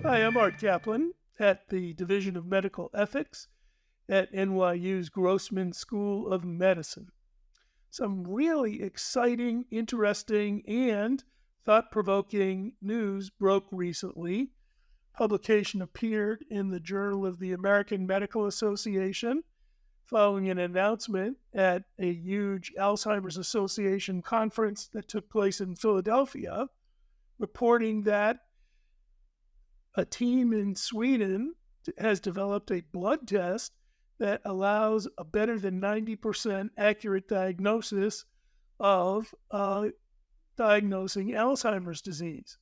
Hi, I'm Art Caplan at the Division of Medical Ethics at NYU's Grossman School of Medicine. Some really exciting, interesting, and thought-provoking news broke recently. Publication appeared in the Journal of the American Medical Association following an announcement at a huge Alzheimer's Association conference that took place in Philadelphia, reporting that a team in Sweden has developed a blood test that allows a better than 90% accurate diagnosis of diagnosing Alzheimer's disease.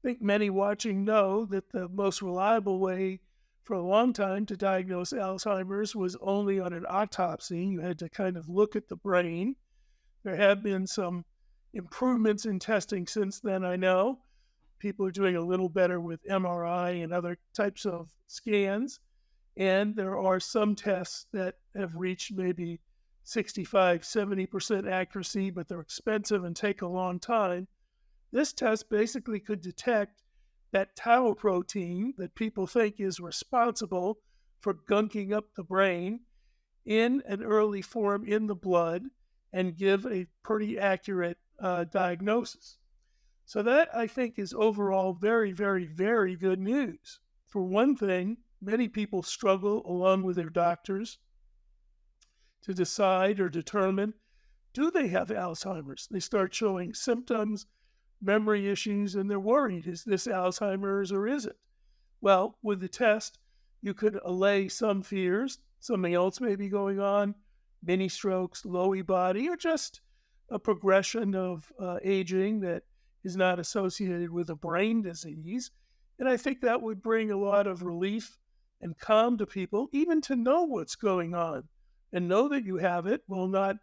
I think many watching know that the most reliable way for a long time to diagnose Alzheimer's was only on an autopsy. You had to kind of look at the brain. There have been some improvements in testing since then, I know. People are doing a little better with MRI and other types of scans. And there are some tests that have reached maybe 65, 70% accuracy, but they're expensive and take a long time. This test basically could detect that tau protein that people think is responsible for gunking up the brain in an early form in the blood and give a pretty accurate diagnosis. So that, I think, is overall very, very, very good news. For one thing, many people struggle along with their doctors to decide or determine, do they have Alzheimer's? They start showing symptoms, memory issues, and they're worried, is this Alzheimer's or is it? Well, with the test, you could allay some fears. Something else may be going on, mini strokes, lowy body, or just a progression of aging that is not associated with a brain disease. And I think that would bring a lot of relief and calm to people, even to know what's going on and know that you have it, while not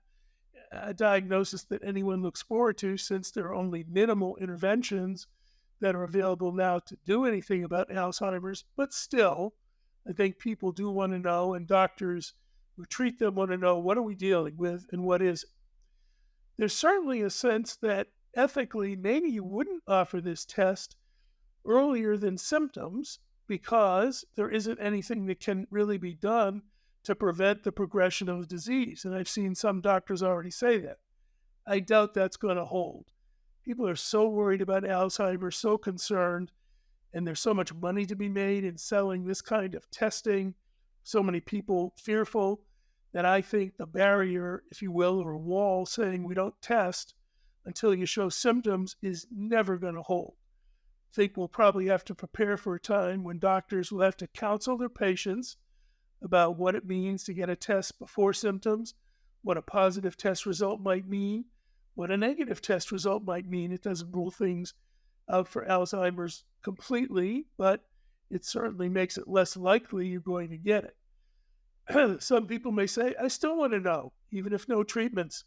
a diagnosis that anyone looks forward to, since there are only minimal interventions that are available now to do anything about Alzheimer's. But still, I think people do want to know, and doctors who treat them want to know, what are we dealing with and what is it? There's certainly a sense that ethically, maybe you wouldn't offer this test earlier than symptoms because there isn't anything that can really be done to prevent the progression of the disease. And I've seen some doctors already say that. I doubt that's going to hold. People are so worried about Alzheimer's, so concerned, and there's so much money to be made in selling this kind of testing, so many people fearful, that I think the barrier, if you will, or a wall saying we don't test until you show symptoms is never going to hold. I think we'll probably have to prepare for a time when doctors will have to counsel their patients about what it means to get a test before symptoms, what a positive test result might mean, what a negative test result might mean. It doesn't rule things out for Alzheimer's completely, but it certainly makes it less likely you're going to get it. Some people may say, I still want to know, even if no treatments,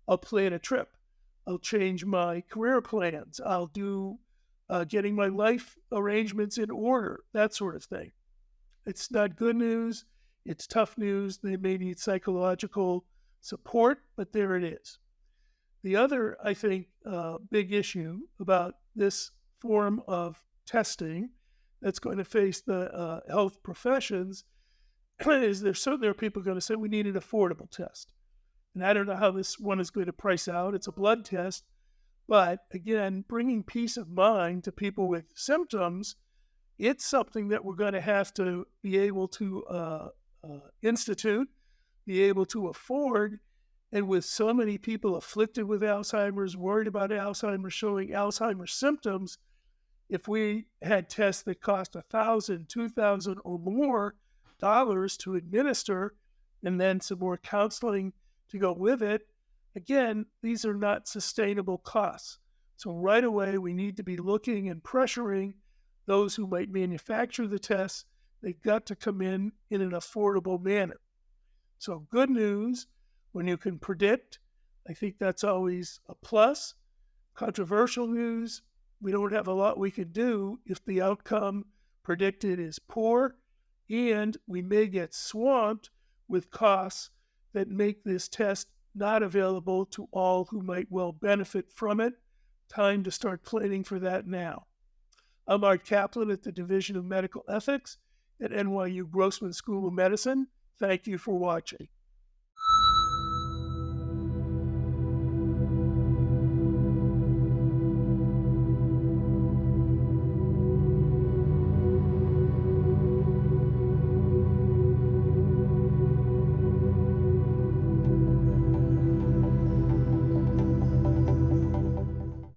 I'll plan a trip. I'll change my career plans. I'll do getting my life arrangements in order, that sort of thing. It's not good news. It's tough news. They may need psychological support, but there it is. The other, I think, big issue about this form of testing that's going to face the health professions is there certainly are people going to say we need an affordable test. And I don't know how this one is going to price out. It's a blood test. But again, bringing peace of mind to people with symptoms, it's something that we're going to have to be able to institute, be able to afford. And with so many people afflicted with Alzheimer's, worried about Alzheimer's, showing Alzheimer's symptoms, if we had tests that cost $1,000, $2,000 or more dollars to administer, and then some more counseling to go with it, again, these are not sustainable costs. So right away, we need to be looking and pressuring those who might manufacture the tests. They've got to come in an affordable manner. So good news, when you can predict, I think that's always a plus. Controversial news, we don't have a lot we can do if the outcome predicted is poor, and we may get swamped with costs that make this test not available to all who might well benefit from it. Time to start planning for that now. I'm Art Caplan at the Division of Medical Ethics at NYU Grossman School of Medicine. Thank you for watching.